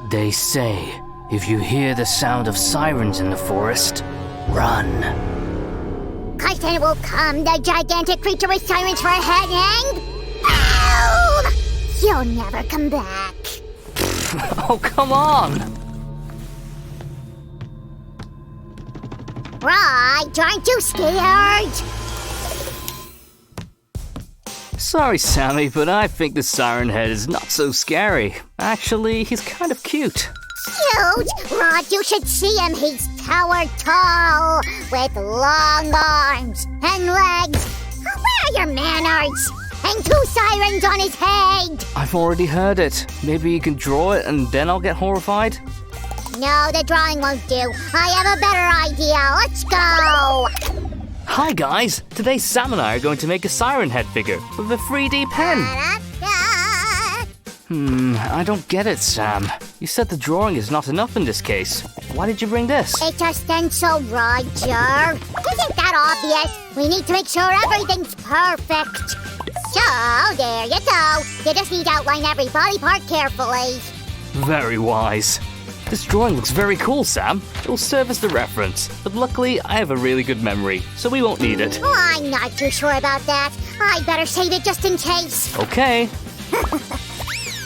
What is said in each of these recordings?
They say, if you hear the sound of sirens in the forest, run. Cause then will come the gigantic creature with sirens for a head and... boom! You'll never come back. Oh, come on! Right, aren't you scared? Sorry, Sammy, but I think the Siren Head is not so scary. Actually, he's kind of cute. Cute? Rod, you should see him. He's tower tall, with long arms and legs. Where are your manners? And 2 sirens on his head. I've already heard it. Maybe you can draw it and then I'll get horrified? No, the drawing won't do. I have a better idea. Let's go. Hi guys! Today Sam and I are going to make a Siren Head figure with a 3D pen. I don't get it, Sam. You said the drawing is not enough in this case. Why did you bring this? It's a stencil, Roger. Isn't that obvious? We need to make sure everything's perfect. So, there you go. You just need to outline every body part carefully. Very wise. This drawing looks very cool, Sam. It'll serve as the reference, but luckily I have a really good memory, so we won't need it. Oh, I'm not too sure about that. I'd better save it just in case. Okay.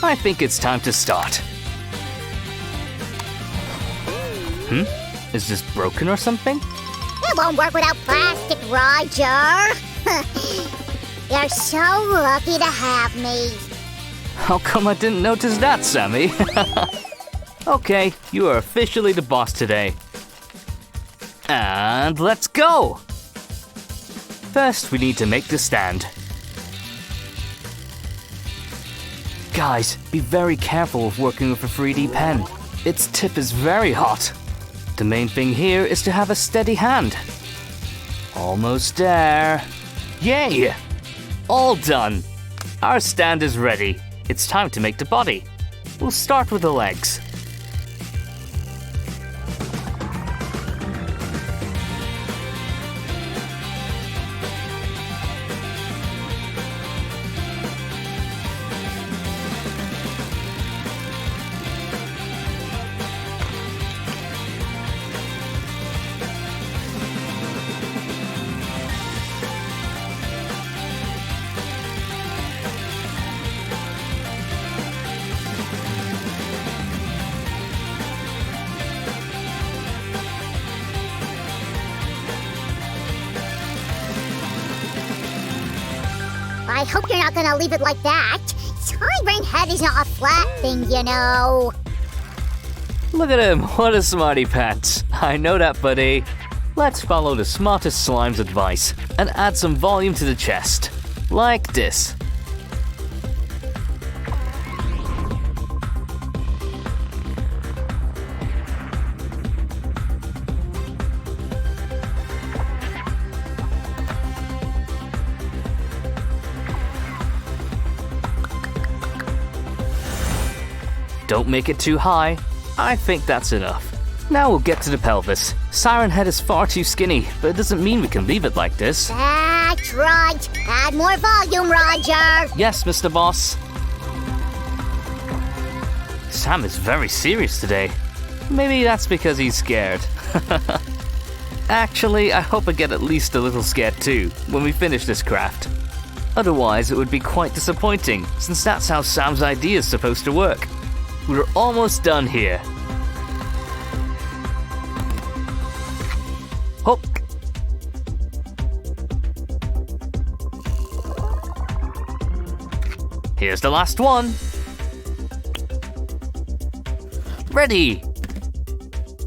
I think it's time to start. Is this broken or something? It won't work without plastic, Roger. You're so lucky to have me. How come I didn't notice that, Sammy? Okay, you are officially the boss today. And let's go! First, we need to make the stand. Guys, be very careful with working with a 3D pen. Its tip is very hot. The main thing here is to have a steady hand. Almost there. Yay! All done. Our stand is ready. It's time to make the body. We'll start with the legs. I hope you're not gonna leave it like that. Siren Head is not a flat thing, you know. Look at him, what a smarty pants. I know that, buddy. Let's follow the smartest slime's advice and add some volume to the chest. Like this. Don't make it too high. I think that's enough. Now we'll get to the pelvis. Siren Head is far too skinny, but it doesn't mean we can leave it like this. That's right. Add more volume, Roger. Yes, Mr. Boss. Sam is very serious today. Maybe that's because he's scared. Actually, I hope I get at least a little scared too when we finish this craft. Otherwise, it would be quite disappointing, since that's how Sam's idea is supposed to work. We're almost done here. Hook. Here's the last one. Ready.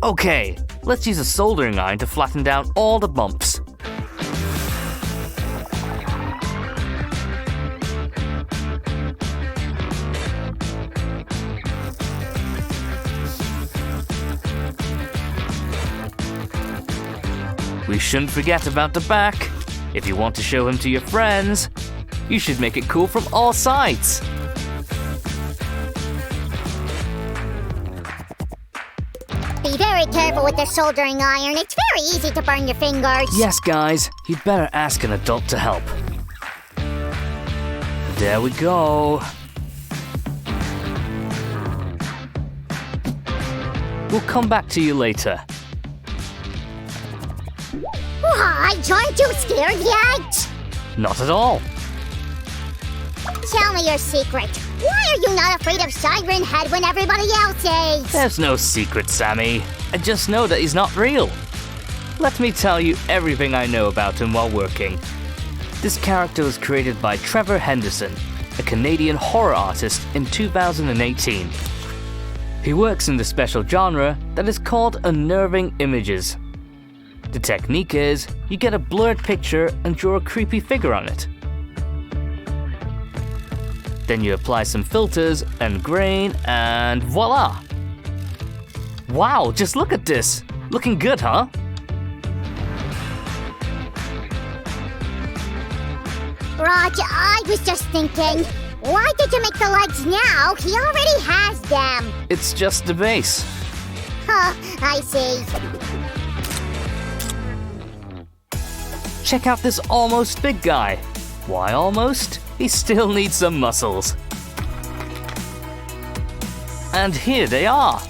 Okay, let's use a soldering iron to flatten down all the bumps. We shouldn't forget about the back. If you want to show him to your friends, you should make it cool from all sides. Be very careful with the soldering iron. It's very easy to burn your fingers. Yes, guys, you'd better ask an adult to help. There we go. We'll come back to you later. Raj, aren't you scared yet? Not at all. Tell me your secret. Why are you not afraid of Siren Head when everybody else is? There's no secret, Sammy. I just know that he's not real. Let me tell you everything I know about him while working. This character was created by Trevor Henderson, a Canadian horror artist, in 2018. He works in the special genre that is called unnerving images. The technique is, you get a blurred picture and draw a creepy figure on it. Then you apply some filters and grain and voila! Wow, just look at this! Looking good, huh? Raj, I was just thinking, why did you make the legs now? He already has them. It's just the base. Huh, I see. Check out this almost big guy. Why almost? He still needs some muscles. And here they are.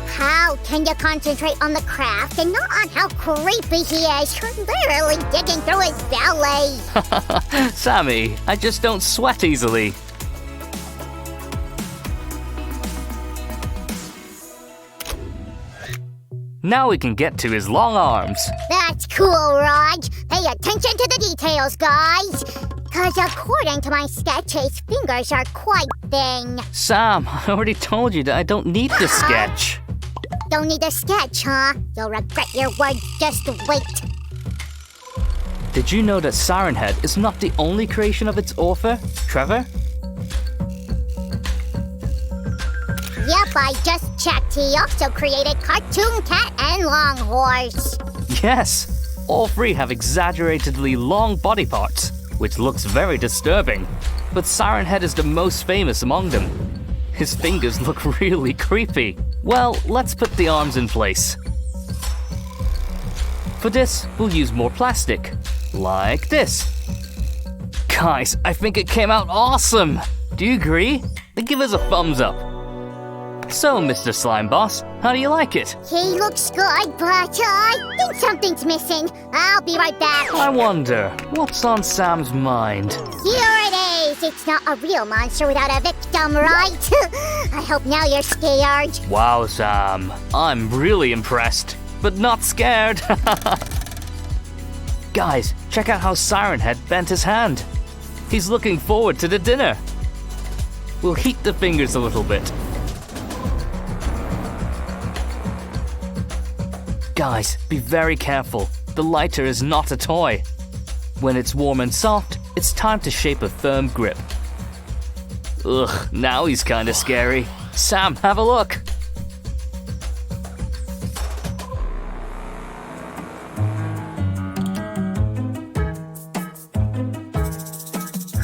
How can you concentrate on the craft and not on how creepy he is? You're literally digging through his belly. Sammy, I just don't sweat easily. Now we can get to his long arms. That's cool, Raj. Pay attention to the details, guys. Because according to my sketch, his fingers are quite thin. Sam, I already told you that I don't need the sketch. Don't need a sketch, huh? You'll regret your words. Just wait. Did you know that Siren Head is not the only creation of its author, Trevor? Yep, I just checked. He also created Cartoon Cat and Long Horse. Yes, all three have exaggeratedly long body parts, which looks very disturbing. But Siren Head is the most famous among them. His fingers look really creepy. Well, let's put the arms in place. For this, we'll use more plastic, like this. Guys, I think it came out awesome! Do you agree? Then give us a thumbs up. So, Mr. Slime Boss, how do you like it? He looks good, but I think something's missing. I'll be right back. I wonder, what's on Sam's mind? Here it is. It's not a real monster without a victim, right? I hope now you're scared. Wow, Sam, I'm really impressed, but not scared. Guys, check out how Siren Head bent his hand. He's looking forward to the dinner. We'll heat the fingers a little bit. Guys, be very careful. The lighter is not a toy. When it's warm and soft, it's time to shape a firm grip. Ugh, now he's kinda scary. Sam, have a look.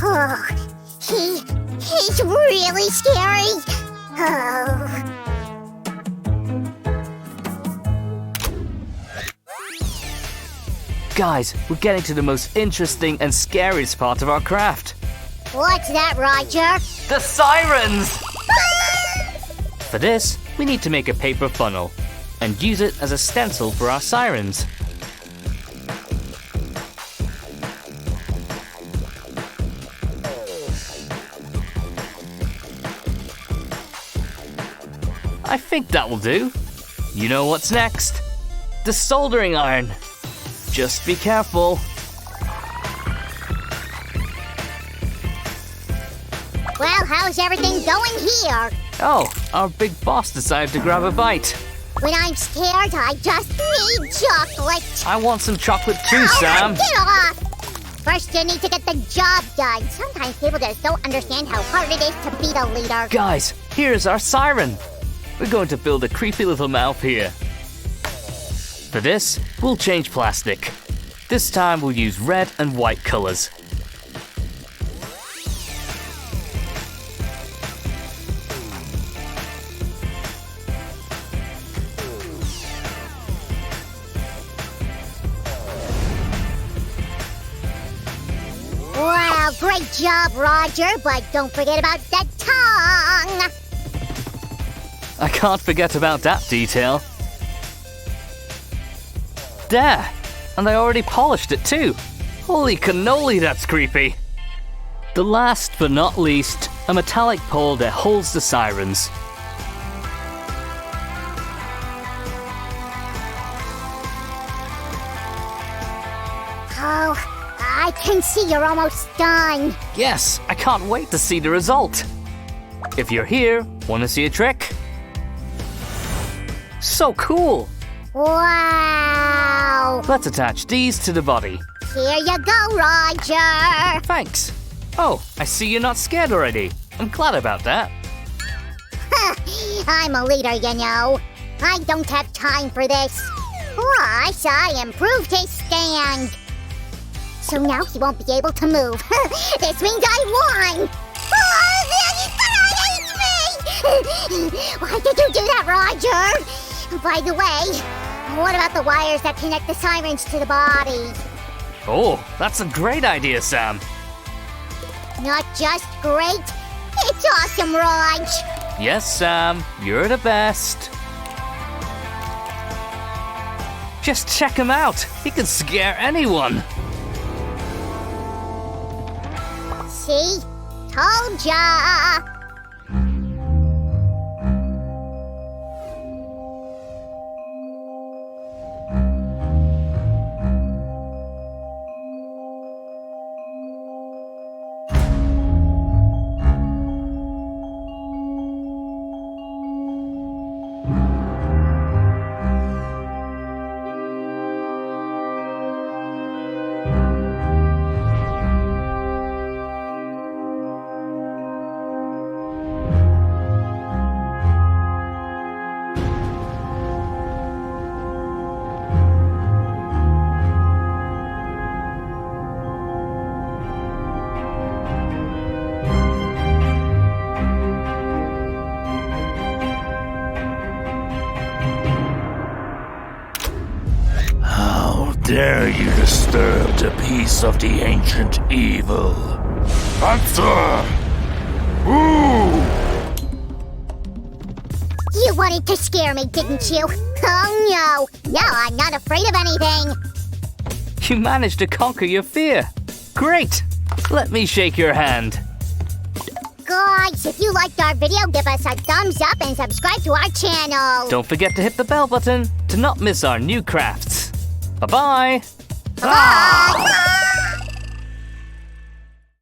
Oh, he's really scary. Oh. Guys, we're getting to the most interesting and scariest part of our craft. What's that, Roger? The sirens! For this, we need to make a paper funnel and use it as a stencil for our sirens. I think that will do. You know what's next? The soldering iron. Just be careful. Well, how's everything going here? Oh, our big boss decided to grab a bite. When I'm scared, I just need chocolate. I want some chocolate too, Sam. Get off! First, you need to get the job done. Sometimes people just don't understand how hard it is to be the leader. Guys, here's our siren. We're going to build a creepy little mouth here. For this, we'll change plastic. This time we'll use red and white colors. Well, great job, Roger, but don't forget about that tongue! I can't forget about that detail. There! And I already polished it too! Holy cannoli, that's creepy! The last but not least, a metallic pole that holds the sirens. Oh, I can see you're almost done. Yes, I can't wait to see the result. If you're here, want to see a trick? So cool! Wow! Let's attach these to the body. Here you go, Roger! Thanks. Oh, I see you're not scared already. I'm glad about that. I'm a leader, you know. I don't have time for this. Plus, I improved his stand. So now he won't be able to move. This means I won! Oh, me! Why did you do that, Roger? By the way, what about the wires that connect the sirens to the body? Oh, that's a great idea, Sam. Not just great, it's awesome, Raj! Yes, Sam, you're the best. Just check him out. He can scare anyone. See? Told ya! Dare you disturb the peace of the ancient evil? Answer! Ooh! You wanted to scare me, didn't you? Oh no! No, I'm not afraid of anything! You managed to conquer your fear. Great! Let me shake your hand. Guys, if you liked our video, give us a thumbs up and subscribe to our channel! Don't forget to hit the bell button to not miss our new crafts. Bye-bye! Bye!